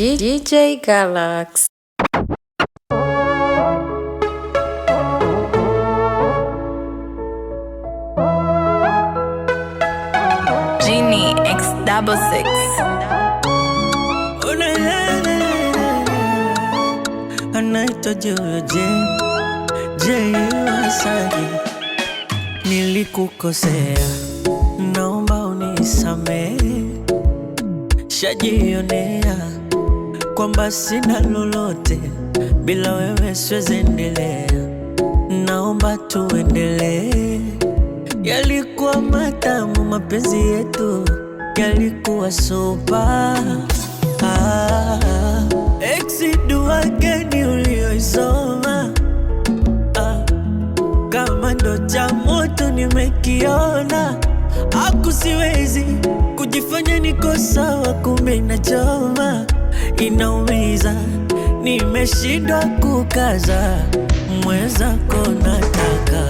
DJ Galax. Genie X66. Anaitwa Jojo J Wasagi. Nilikukosea, naomba unisamehe. Shajionea kwamba sina lolote, bila wewe siwezi endelea. Naomba tuendelee. Yalikuwa matamu mapenzi yetu, yalikuwa super. Dua gani ulioisoma? Kama ndo cha moto nimekiona. Siwezi kujifanya niko sawa, kumbe inachoma, inaumiza. Nimeshindwa kukaza, mwenzako nataka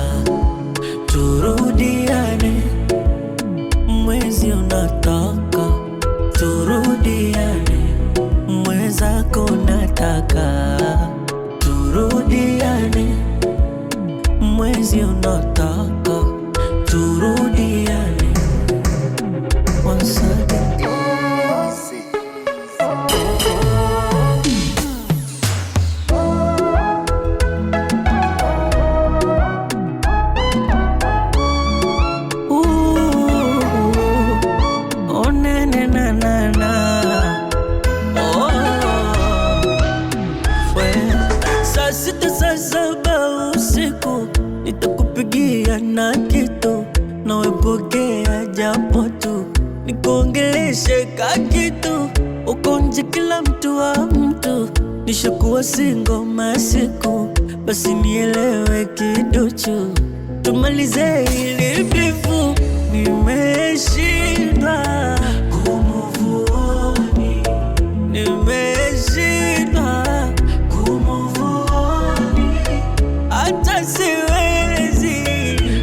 turudiane. Mwezi unataka turudiane. Mwenzako nataka turudiane. Mwezi unataka turudiane. Once again. Oh na na na na na. Oh, saa sita saa saba usiku nitakupigia na kitu, nawe pokea japo tu, nikuongeleshe ka kitu. Uko nje kila mtu wa mtu, nishakuwa single masiku, basi nielewe kiduchu, tumalize hili bifu. Nimeshindwa kumove on, nimeshindwa kumove on, hata siwezi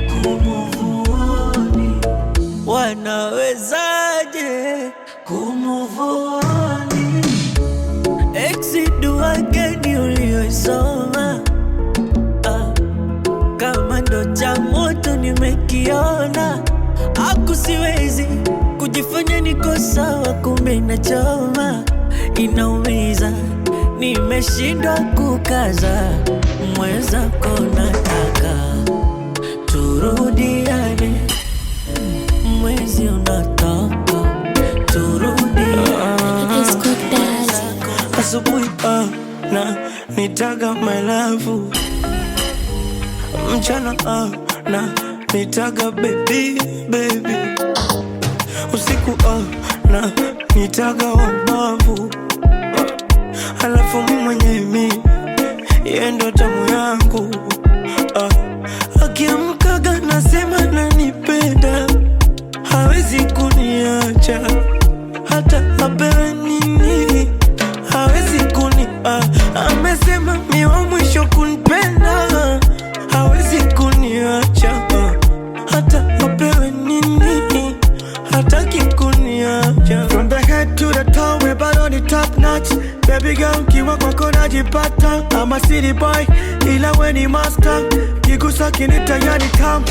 kumove on. Wanawezaje kumove on? Dua gani ulioisoma? Kama ndo cha moto nimekiona. Siwezi kujifanya niko sawa, kumbe inachoma, inaumiza. Nimeshindwa kukaza, mwenzako nataka turudiane. Mwezi unataka turudiane. Asubuhi na nitaga my love, mchana na nitaga baby baby, usiku na nitaga wabavu, halafu mwenyewe yeye ndo tamu yangu. Akiamkaga nasema nanipenda, hawezi kuniacha hata apewe nini, hawezi kuni amesema mi wa mwisho kunipenda, hawezi kuniacha hata apewe nini, hataki kuniacha. From the head to the toe, we're bad on the top notch. Baby girl, kiwa kwako najipata. I'm a city boy, ila we ni master. Kigusa kinita yani tam.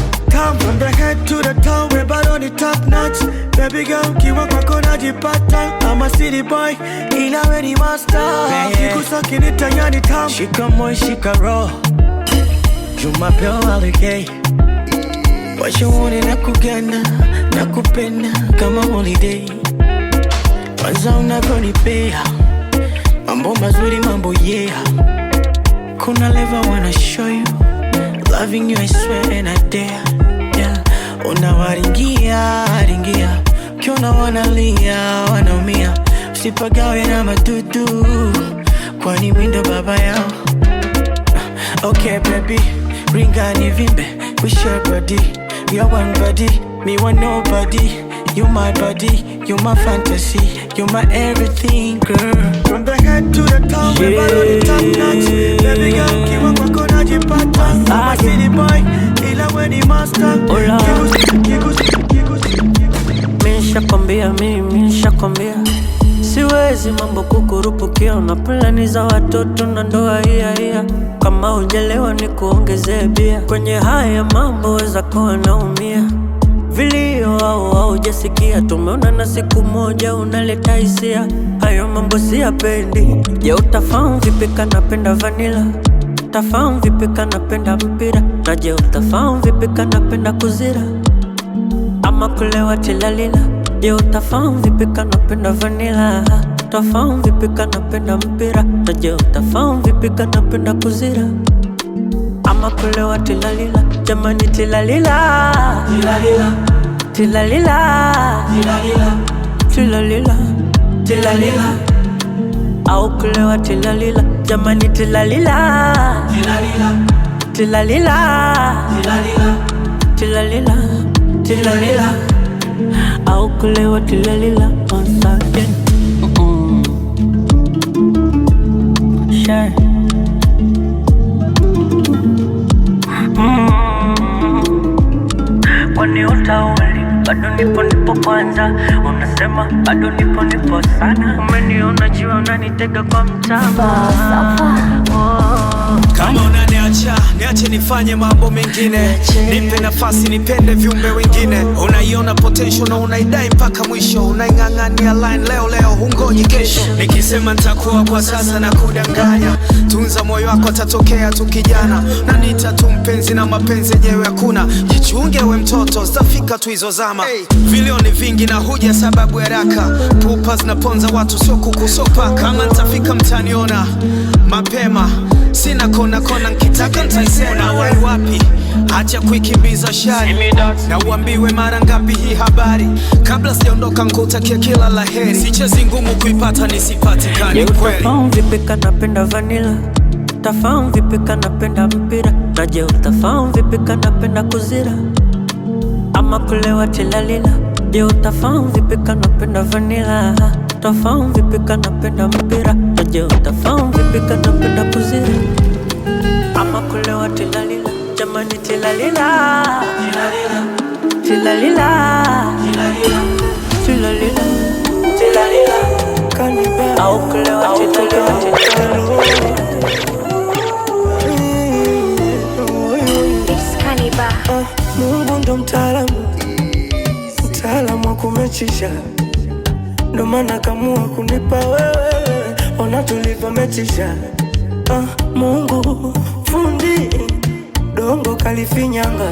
From the head to the toe, we're bad on the top notch. Baby girl, kiwa kwako najipata. I'm a city boy, ila we ni master. Kigusa kinita yani tam. Shika moi, shika roll, Jumapili aligay. Washa uone na kugana, na kupenda kama holiday. Kwanza unavyonipea mambo mazuri, mambo yeah. Kuna level wanna show you, loving you I swear and I dare, yeah. Unawaringia, ringia, kiona wanalia, wanaumia. Usipagawe na madudu, kwani windo baba yao. Okay baby, ringa ni vimbe, we share body. We are one body, me want nobody. You my body, you my fantasy, you my everything, girl. From the head to the toe, we're bad on the top notch. Baby girl, kiwa kwako najipata. I'm a city boy, ila we ni master. Nishakwambia mimi, nishakwambia siwezi mambo kukurupuka ukiona plani za watoto na ndoa hiya. Kama hujalewa ni kuongezee bia. Kwenye haya mambo weza kuwa naumia. Vilio au haujasikia, tumeona na siku moja unaleta hisia. Hayo mambo siyapendi. Je, utafahamu vipi kanapenda vanilla? Utafahamu vipi kanapenda mpira? Na je, utafahamu vipi kanapenda kuzira ama kulewa tilalila? Je, utafahamu vipi kanapenda vanilla? Utafahamu vipi kanapenda mpira? Na je, utafahamu vipi kanapenda kuzira ama kulewa tilalila? Jamani tilalila, tilalila, tilalila, tilalila, tilalila, au kulewa tilalila. Jamani tilalila, tilalila, tilalila, tilalila, au kulewa tilalila. Once again. Sure. Kwani utauli bado nipo kwanza, unasema bado nipo sana. Umeniona jiwa unanitega kwa mtama. Kama unaniacha, niache nifanye mambo mengine. Nipe nafasi nipende viumbe wengine. Unaiona potential na unaidai mpaka mwisho. Unaing'ang'ania line leo hungoji kesho. Nikisema nitakuwa kwa sasa na kudanganya. Tunza moyo wako atatokea tu kijana. Na nita tu mpenzi na mapenzi yenyewe hakuna. Jichunge we mtoto, zitafika tu hizo zama. Vilio ni vingi na huja sababu haraka. Pupa zinaponza watu sio kuku sio paka. Kama nitafika mtaniona mapema. Sina kona nkitaka ntaisema. Wai wapi, acha kuikimbiza shari. Na uambiwe mara ngapi hii habari. Kabla sijaondoka nkutakia kila laheri. Sichezi ngumu kuipata nisipatikane kweli. Utafahamu vipi kanapenda vanilla? Utafahamu vipi kanapenda mpira? Na je, utafahamu vipi kanapenda kuzira ama kulewa tilalila? Je, utafahamu vipi kanapenda vanilla? Utafahamu vipi kanapenda mpira? Na je, utafahamu vipi kanapenda kuzira ama kulewa tilalila? Jamani tilalila, tilalila, tilalila, tilalila, kanibeba au kulewa tilalila. Mungu ndo mtaalamu wa kumechisha. Ndo maana kamua kunipa wewe. Ona tulivyometisha. Mungu fundi dongo kalifinyanga.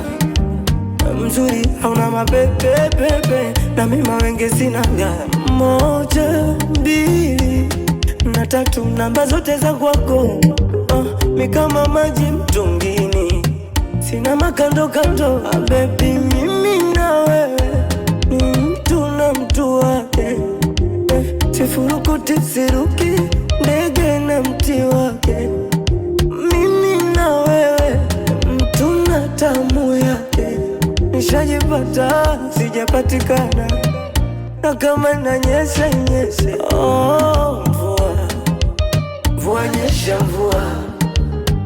Mzuri hauna mapepe na mima wenge sinaga. 1, 2 na 3 namba zote za kwako. Mi kama maji mtungini, sina makando kando. Baby mimi na wewe ni mtu na mtu wake. Sifurukuti siruki ndege na mti wake. Mimi na wewe mtu na tamu yake. Nishajipata sijapatikana. Na kama nanyesha nyeshe. Mvua nyesha mvua.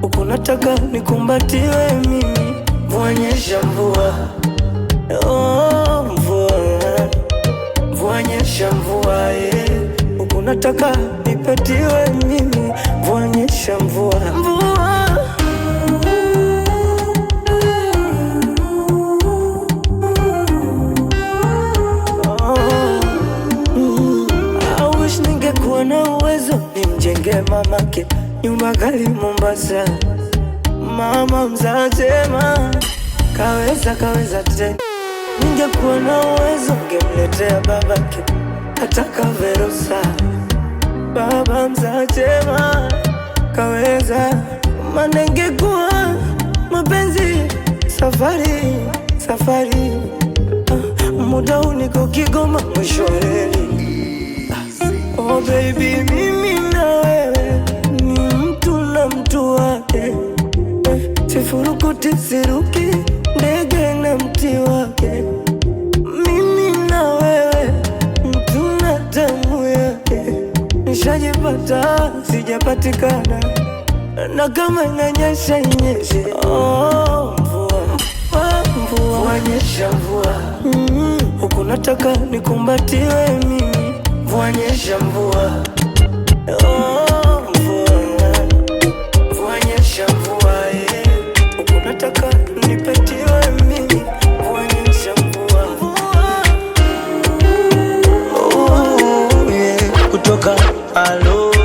Uko nataka nikumbatiwe mimi. Mvua nyesha mvua. Mvua nyesha mvua. Uko nataka nipatiwe mimi. Mvua nyesha mvua. I wish ningekuwa na uwezo nimjenge mamake nyumba kali Mombasa. Mama mzatema kaweza tena. Ningekuwa na uwezo ngemletea babake ataka Verosa. Baba mzatema kaweza. Manengekuwa mapenzi safari. Muda niko Kigoma mwisho reli. Oh baby mimi na wewe ni mtu na mtu wake. Sifurukuti siruki ndege na mti wake. Mimi na wewe mtu na damu yake. Nishajipata sijapatikana. Na kama inanyesha nyeshe. Mvua nyesha mvua. Huku nataka nikumbatiwe mimi. Mvua nyesha mvua. Oh, mvua nyesha mvua, huku nataka nipetiwe mimi. Mvua nyesha mvua, oh, yeah. Kutoka alo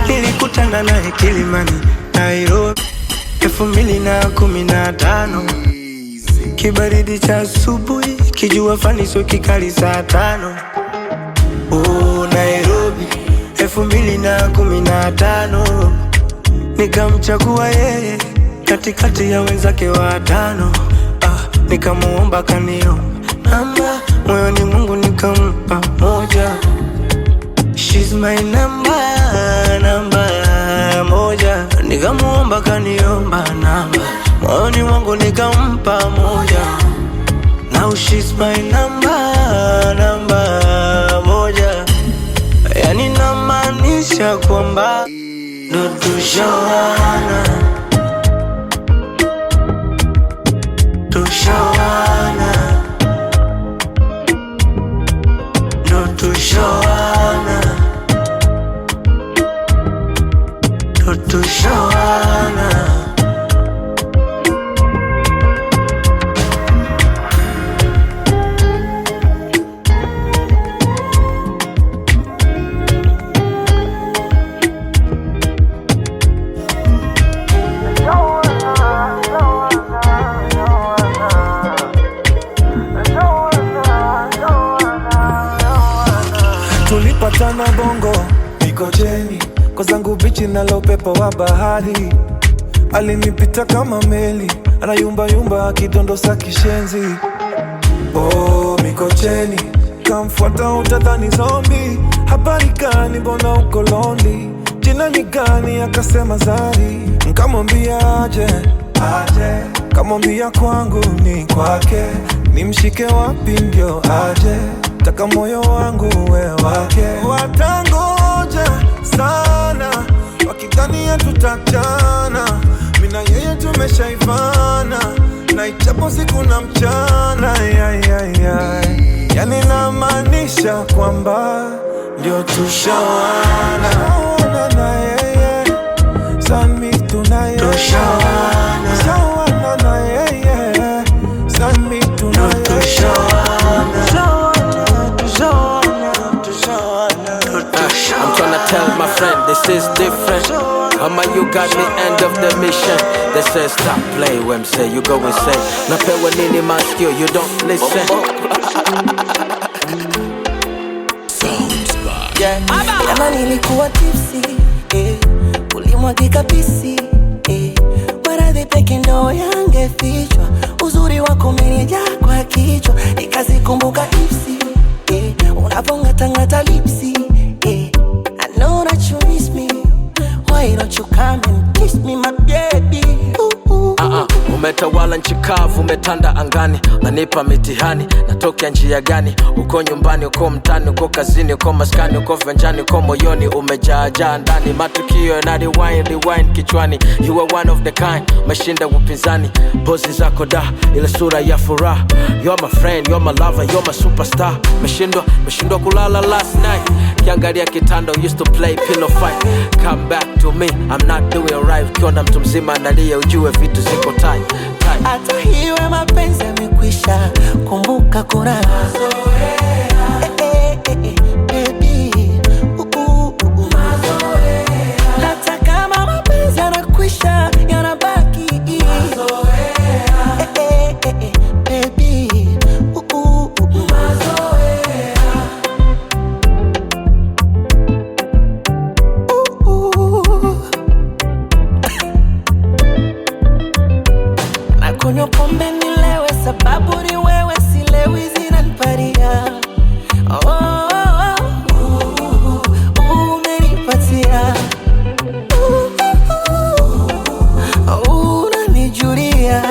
nilikutana naye Kilimani, Nairobi 2015. Kibaridi cha asubuhi, kijua fani so kikali saa 5. Oh, Nairobi 2015. Nikamchagua yeye katikati ya wenzake watano. Nikamuomba kaniomba namba, moyoni Mungu nikampa moja. She's my namba moja. Nikamuomba kaniomba namba, moyoni mwangu nikampa moja. Now she's my namba moja. Yani namaanisha kwamba ndo tushawana, tushawana, ndo tushawana, ndo tushawana. Tulipatana Bongo, Mikocheni, kwa zangu bichi na upepo wa bahari. Alinipita kama meli, anayumba yumba akidondosa kishenzi. Oh, Mikocheni, kamfuata utadhani zombi. Habari gani mbona uko lonely? Jina ni gani? Akasema Zari. Nkamwambia aje, kamwambia kwangu ni kwake. Nimshike wapi ndio aje? Taka moyo wangu we wake. Watangoja sana wakidhania tutachana, mina yeye tumeshaivana, na ichapo siku na mchana. Yani namaanisha kwamba ndio tushawana. Na yeye Sanmi tunaye tushawana, tushawana na yeye Sanmi tunaye tushawana. I'm tryna tell my friend this is different. Ama you got me end of the mission. They say stop play when say you go insane. Napewa nini maskio you don't listen. Jana nilikuwa tipsy, ulimwagika pisi, maradhi peke ndo yangefichwa. Uzuri wako umenijaa kwa kichwa, nikazikumbuka ipsi, unavongatangata lipsi. I know that you miss me, why don't you come and kiss me my baby? Umetawala nchi kavu, umetanda angani, unanipa mitihani, natokea njia gani? Uko nyumbani, uko mtani, uko kazini, uko maskani, uko venjani, uko moyoni, umejaajaa ndani. Matukio na rewind kichwani. You are one of the kind, mashinda upinzani. Pozi zako da, ile sura ya furaha. You're my friend, you're my lover, you're my superstar. Meshindwa kulala last night. Kiangalia kitanda, used to play pillow fight. Come back to me, I'm not doing right. Kiona mtu mzima analia, ujue vitu ziko tight. Hata hiwe mapenzi yamekwisha, kumbuka kuna mazoea. Baby, mazoea. Hata kama mapenzi yanakwisha, yanabaki mazoea. Baby, mazoea. Nakunywa pombe nilewe, sababu ni wewe, silewi zinaniparia. Umenipatia, unanijulia.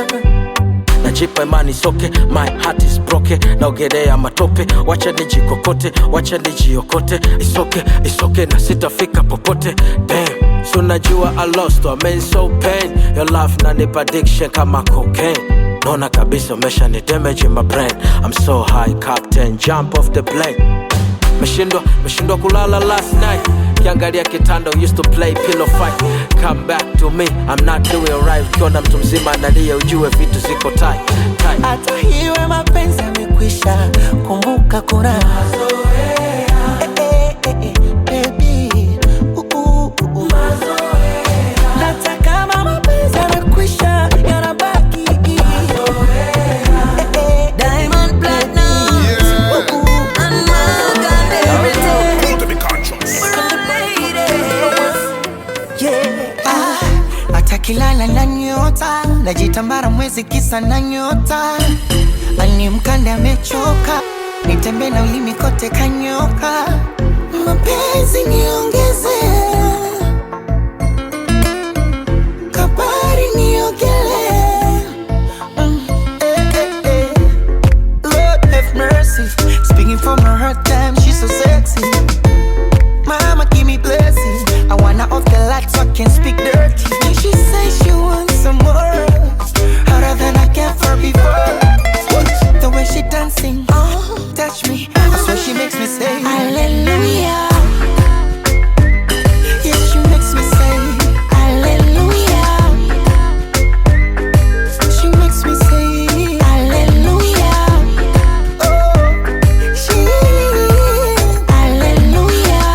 Najipa imani soke, my heart is broken. Naogelea matope, wacha nijikokote, wacha nijiokote. It's okay, na sitafika popote. Damn, so najua I lost, I mean so pain. Your love nanipa addiction kama cocaine. Naona kabisa umesha ni damage in my brain. I'm so high, captain, jump off the plane. Meshindwa kulala last night. Kiangalia kitanda, used to play pillow fight. Come back to me, I'm not doing right. Ukiona mtu mzima analia ujue vitu ziko tight. Hata hiwe mapenzi yamekwisha, kumbuka kuna mazoea. Baby, mazoea. Hata kama mapenzi yamekwisha, yanabaki mazoea. Diamond platinum, and my God, everything To be conscious. Hata kilala na nyota, najitambara mwezi kisa na nyota. Ani mkanda amechoka, nitembe na ulimi kote kanyoka. Mapenzi niongeze, kabari niogele. Lord have mercy, speaking from her hurt time, she's so sexy. Mama give me blessing, I wanna off the lights so I can speak dirty. And she says she wants some more, harder than I can for before. The way she dancing, oh, touch me, that's what she makes me say hallelujah. Yeah, she makes me say hallelujah. She makes me say hallelujah. Oh, she hallelujah.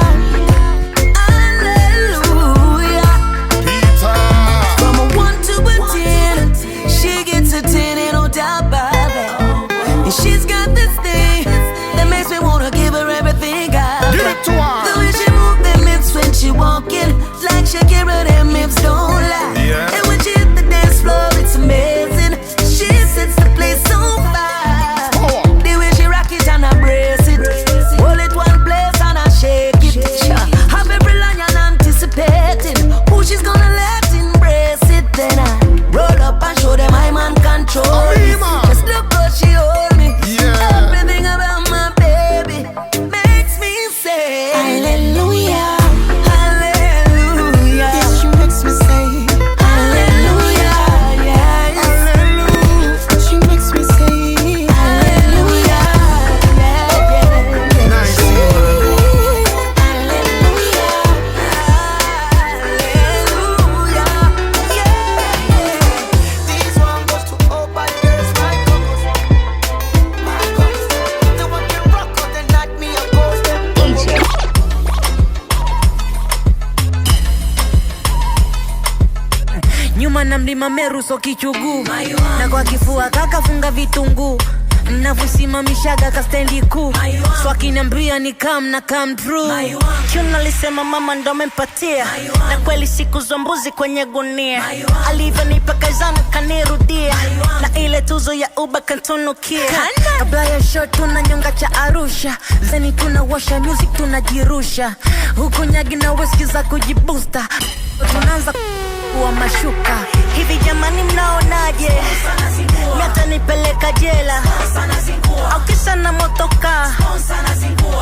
From a 1 to a 10, she gets a 10 and no doubt about that. And she's got this thing that makes me wanna give her everything I got. Give it to her. The way she move them hips when she walking, like Shakira, them hips don't lie. Yeah. And when she hit the dance floor, it's amazing. She sets the place on fire. The way she rock it and I brace it, hold it one place and I shake it. Have every lion anticipating who she's gonna let embrace it. Then I roll up and show them I'm on control. Just look how she hold me. Yeah. Everything about my baby makes me say Hallelujah. hallelujah. Yeah, she makes me say Hallelujah, yeah, hallelujah. She makes me say hallelujah, yeah, yeah. Nice. These one goes to all bad girls, my couples. My couples. The one can rock out and not me, of course. Nyuma na mlima Meru so kichugu, na kwa kifua kakafunga vitunguu, mnavusimamishaga kastendi kuu, so akiniambia ni come na come true. Kiuna alisema mama ndo amempatia, na kweli siku za mbuzi kwenye gunia, alivyonipa kazana kanirudia, na ile tuzo ya Uba kantunukia. Kabla ya show tunanyonga cha Arusha, zeni tunawasha music tunajirusha, huku nyagi na whisky za kujibusta, tunaanza wa mashuka. Hivi jamani mnaonaje? Miata nipeleka jela au kisa na motoka,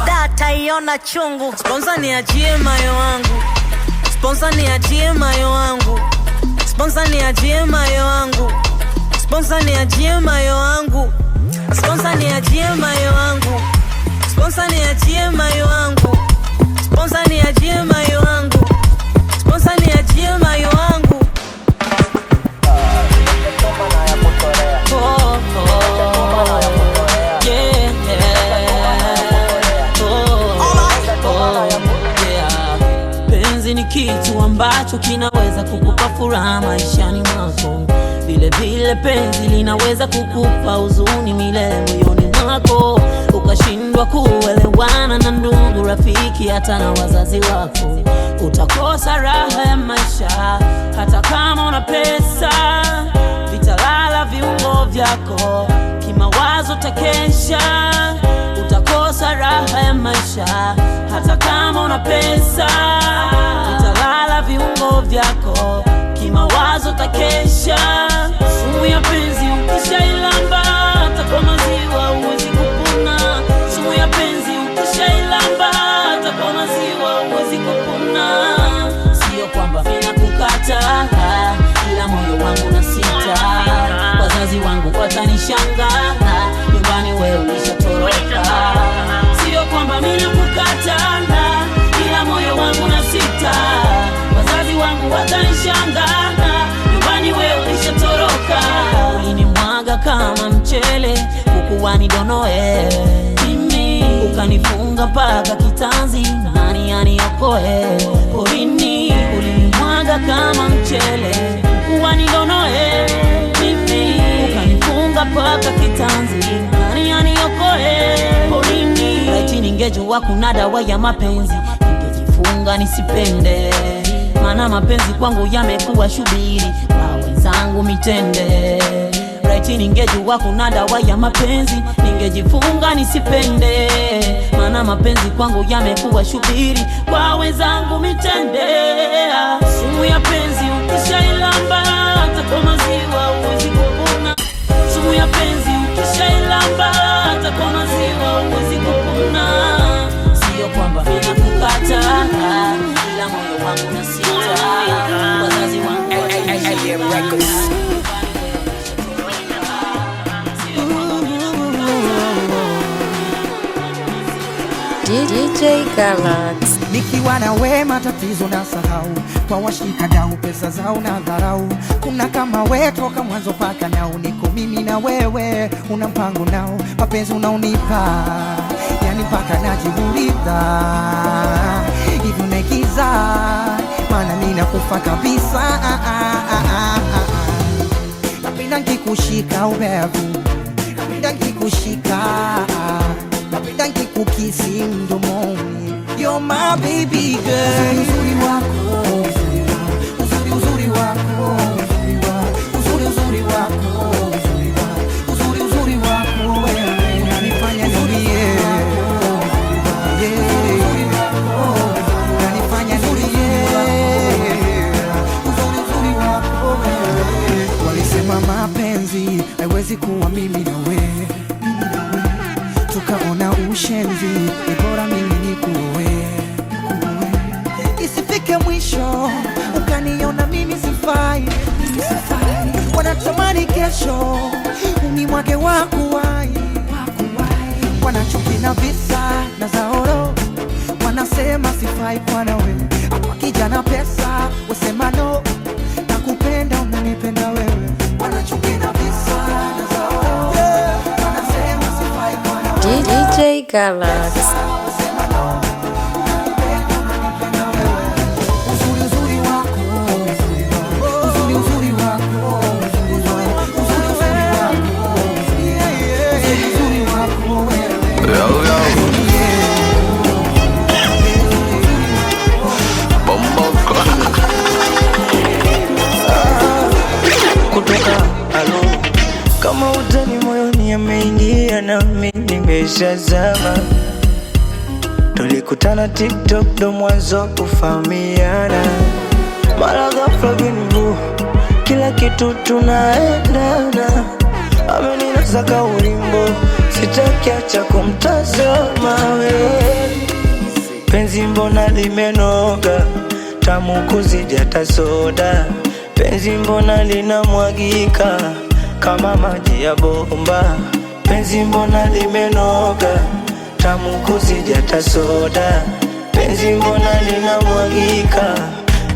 data iona chungu. Sponsor ni ajie mayo wangu, sponsor ni ajie mayo wangu, sponsor ni ajie mayo wangu, sponsor ni ajie mayo wangu, sponsor ni ajie mayo wangu, sponsor ni ajie mayo wangu, sponsor ni ajie mayo wangu, sponsor ni ajie mayo wangu. Penzi ni kitu ambacho kinaweza kukupa furaha maishani mwako, vile vile penzi linaweza kukupa huzuni milele moyoni mwako, ukashindwa kuelewana na ndugu, rafiki, hata na wazazi wako. Utakosa raha ya maisha hata kama una pesa, vitalala viungo vyako, kimawazo takesha. Utakosa raha ya maisha hata kama una pesa, vitalala viungo vyako, kimawazo takesha. Sumu ya penzi ukishailamba, hata kwa maziwa huwezi kupona. Sumu ya penzi ukishailamba, hata kwa maziwa huwezi kupona. Sio kwamba mina kukata, ila moyo wangu na sita. Wazazi wangu watanishanga, nyumbani wewe ulishatoroka. Sio kwamba mina kukata, wanidonoe mimi, ukanifunga mpaka kitanzi, nani aniokoe? Porini ulinimwaga kama mchele, wanidonoe mimi, ukanifunga mpaka kitanzi, nani aniokoe? Porini laiti ningejua kuna dawa ya mapenzi, ningejifunga nisipende, maana mapenzi kwangu yamekuwa shubiri, kwa wenzangu mitende. Laiti ningejua kuna dawa ya mapenzi, ningejifunga nisipende, maana mapenzi kwangu yamekuwa shubiri, kwa wenzangu mitende. Sumu ya penzi ukishailamba, hata kwa maziwa huwezi kupona. Sumu ya penzi ukishailamba, hata kwa maziwa huwezi kupona. Sio kwamba mimi nakukata, ila moyo wangu unasita. Wazazi wangu DJ Galax. Nikiwa na wema tatizo na sahau, kwa washika dau pesa zao na dharau. Kuna kama we toka mwanzo paka nao, niko mimi na wewe, una mpango nao, mapenzi unaonipa yani mpaka najiuliza hivi unaigiza, maana mimi nakufa kabisa. Napenda nikikushika ubevu, napenda nikikushika, napenda nikikukisi mdomoni. You're my baby girl. Uzuri wako, uzuri wako, uzuri wako, uzuri wako wewe unanifanya nilie, unanifanya nilie, uzuri wako wewe. Walisema mapenzi haiwezi kuwa mimi na wewe, tukaona ushenzi, ni bora mimi nikuoe. Isifike mwisho ukaniona mimi sifai, wanatamani kesho unimwage wakuwai, wanachuki na visa na zaoro, wanasema sifai kwa nawe. Hapa kijana pesa wasema no, nakupenda unanipenda wewe, wanachuki na visa na zaoro, wanasema sifai kwa nawe. DJ Galax. Kama utani moyoni yameingia na mimi nimeshazama. Tulikutana TikTok ndo mwanzo kufahamiana, mara ghafla bingu kila kitu tunaendana. Ameninasa kaulimbo, sitaki acha kumtazama wewe. Penzi mbona limenoga, tamu kuzidi hata soda. Penzi mbona linamwagika kama maji ya bomba. Penzi mbona limenoga, tamu kuzidi hata soda. Penzi mbona linamwagika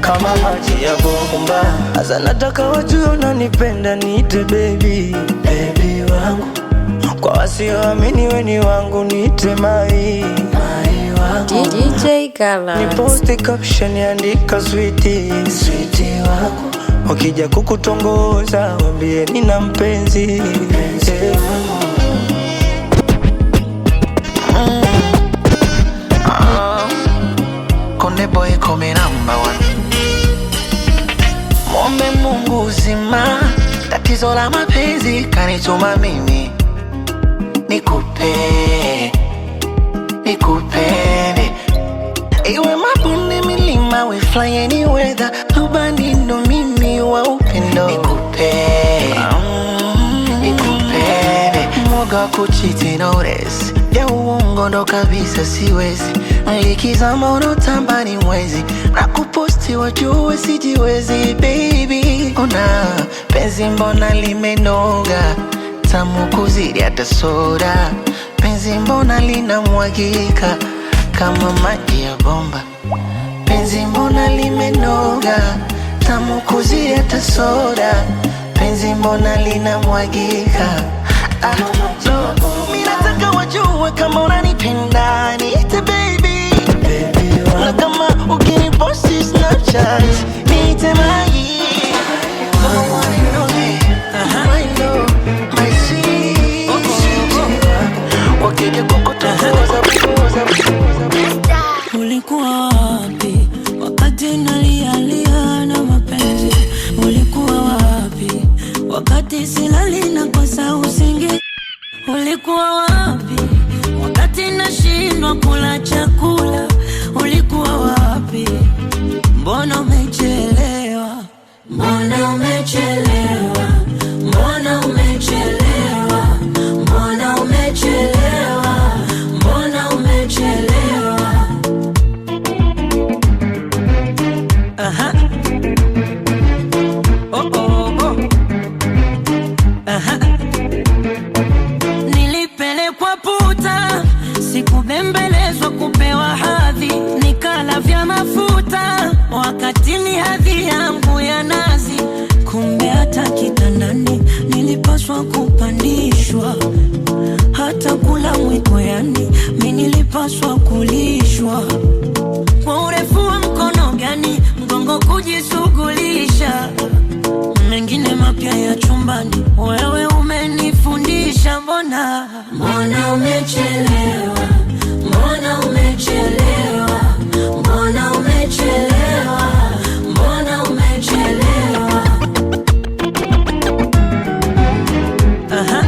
kama maji ya bomba. Asa nataka wajue unanipenda, niite baby, baby wangu. Kwa wasioamini we ni wangu, niite mai, mai wangu. DJ Galax. Ni posti caption andika sweetie, sweetie wangu. Wakija kukutongoza wambie nina mpenzi, mpenzi wangu. Konde boy come number one. Muombe Mungu uzima, tatizo la mapenzi kanituma mimi nikupe, nikupende. Iwe mabonde milima, we fly any weather, ubani ndo mimi wa upendo. Nikupe, nikupende. Mwoga kuchiti no rest, ya uongo ndo kabisa siwezi. Likizama unotamba ni mwezi, na kuposti wajue sijiwezi. Baby, ona penzi mbona limenoga, tamu kuzidi hata soda. Penzi mbona linamwagika kama maji ya bomba. Penzi mbona limenoga, tamu kuzidi hata soda. Penzi mbona linamwagika Mimi nataka wajue kama unanipenda, niite baby. Na kama ukiniposti Snapchat, niite mai. Ulikuwa wapi wakati nalialia na mapenzi? Ulikuwa wapi wakati silali na kosa usingizi? Ulikuwa wapi wakati nashindwa kula chakula? Ulikuwa wapi? Mbona umechelewa? Mbona umechelewa? Mbona umechelewa? Mbona umechelewa? Mbona umechelewa? Aha. Oh oh oh. Aha. Nilipelekwa puta, sikubembelezwa kupewa hadhi, nikala vya mafuta wakati ni hadhi yangu ya nazi. Kumbe hata kitandani nilipaswa kupandishwa, hata kula mwiko yani mimi nilipaswa kulishwa. Kwa urefu wa mkono gani mgongo kujisugulisha, mengine mapya ya chumbani wewe umenifundisha. Mbona umechelewa? Mbona umechelewa? Mbona umechelewa? Mbona umechelewa? Aha.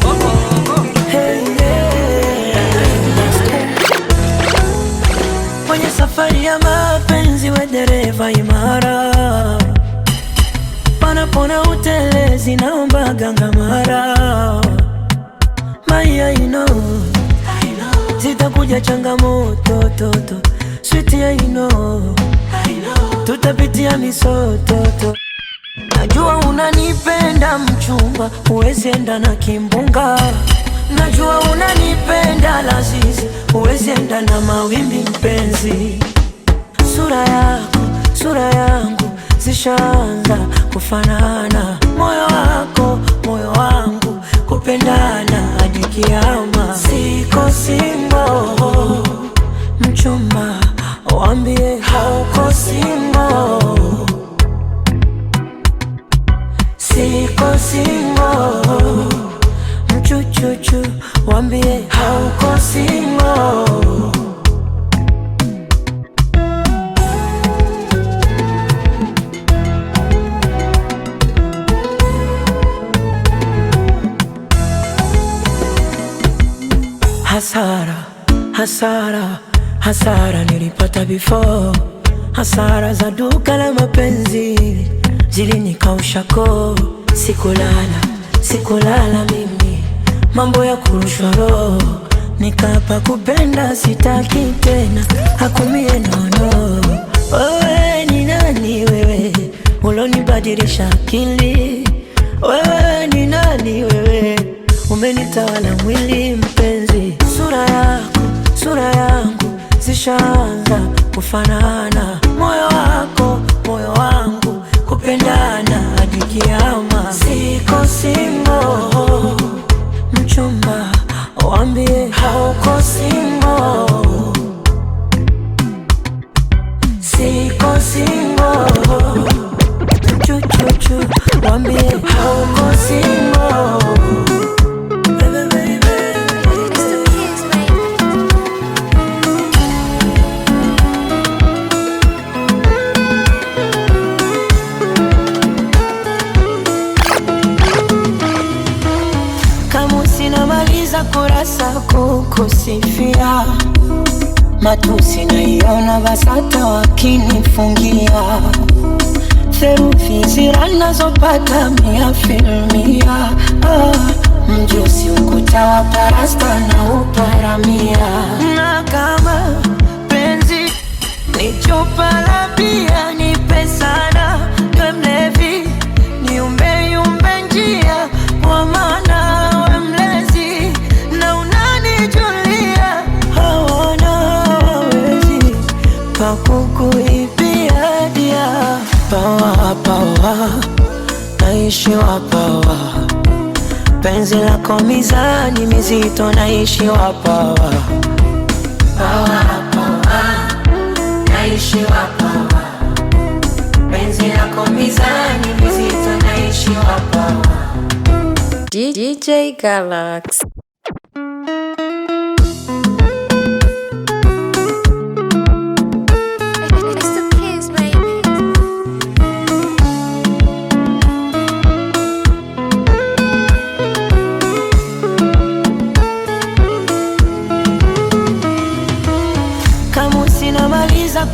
Oh, oh, oh. Hey, yeah. Kwenye safari ya mapenzi we dereva imara, panapona utelezi naomba gangamara. Maya zitakuja changamoto toto, sweet I know tutapitia misoto. Najua unanipenda mchumba, huwezi enda na kimbunga. Najua unanipenda lazizi, huwezi enda na mawimbi mpenzi. Sura yangu zishaanza kufanana, moyo wako moyo wangu kupendana hadi kiama. Siko single mchumba, waambie hauko single. Siko single mchuchuchu, waambie hauko single. Hasara nilipata before. Hasara za duka la mapenzi zilinikausha koo. Sikulala mimi, mambo ya kurushwa roho. Nikapa kupenda sitaki tena, hakumie nono. Wewe ni nani wewe, ulonibadilisha akili? Wewe ni nani wewe, umenitawala mwili mpenzi. Sura yangu zishaanza kufanana, moyo wako moyo wangu kupendana hadi kiama. Siko single mchumba, waambie hauko single. Siko single chuchuchu, waambie hauko single. Kurasa kukusifia, matusi naiona BASATA wakinifungia. Therufi zira nazopata 100%. Mjusi ukuta wa parasta na uparamia. Na kama penzi ni chupa la bia, nipe sana we mlevi, niumbe yumbe njia kwa maana we mlezi na unanijulia. Hawana hawezi pakukuibia dia. Pawa, naishiwa pawa, penzi lako mizani mizito naishi wapawa. Pawa, pawa, naishi wapawa. Penzi lako mizani mizito naishi wapawa. DJ Galax.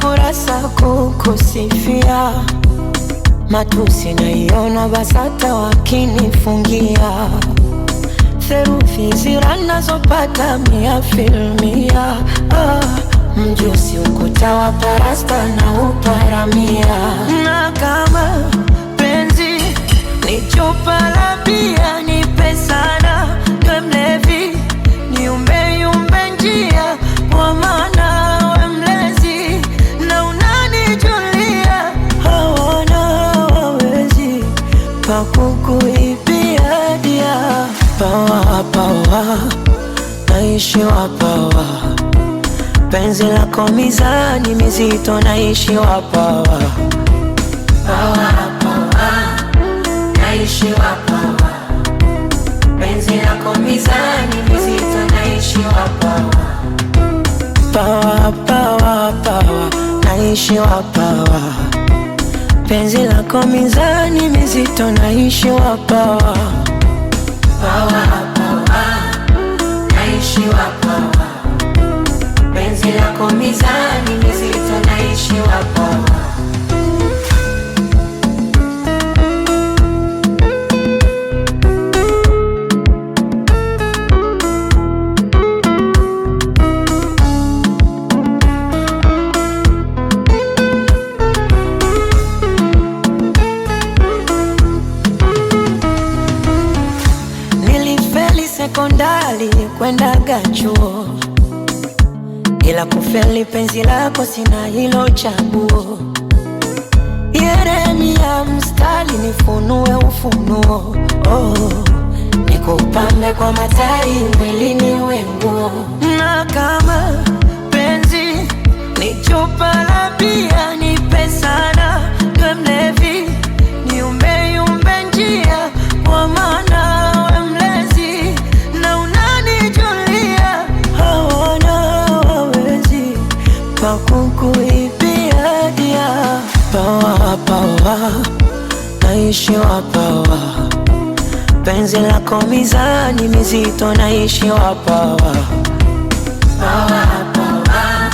Kurasa kukusifia, matusi naiona BASATA wakinifungia, theruthi zira nazopata 100%. Mjusi ukuta wa parasta na uparamia, na kama penzi ni chupa la bia nipe sana, we mlevi niumbe yumbe njia, kwa maana kukuibia dia. Pawa, pawa, naishi wapawa. Penzi lako mizani mizito naishi wapawa. Pawa, pawa, naishi wapawa. Penzi lako mizani mizito naishi wapawa. Pawa, pawa, pawa, naishi wapawa. Penzi lako mizani mizito naishi wapawa. Pawa, pawa, naishi wapawa. Penzi lako mizani mizito naishi wapawa. Sekondari kwendaga chuo, ila kufeli penzi lako sina hilo chaguo. Yeremia mstari nifunue ufunuo, nikupambe kwa matai mwili niwe nguo. Na kama penzi ni chupa la bia nipe sana, we mlevi niumbe yumbe njia, kwa maana kukuibia dia. Pawa, pawa, naishi wapawa. Penzi lako mizani mizito naishi wapawa. Pawa, pawa,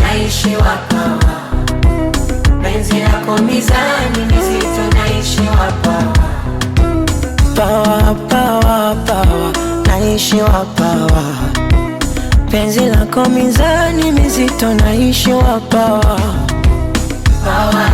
naishi wapawa. Penzi lako mizani mizito naishi wapawa. Pawa, pawa, pawa, naishi wapawa. Penzi lako mizani mizito naishi wapawa. Pawa,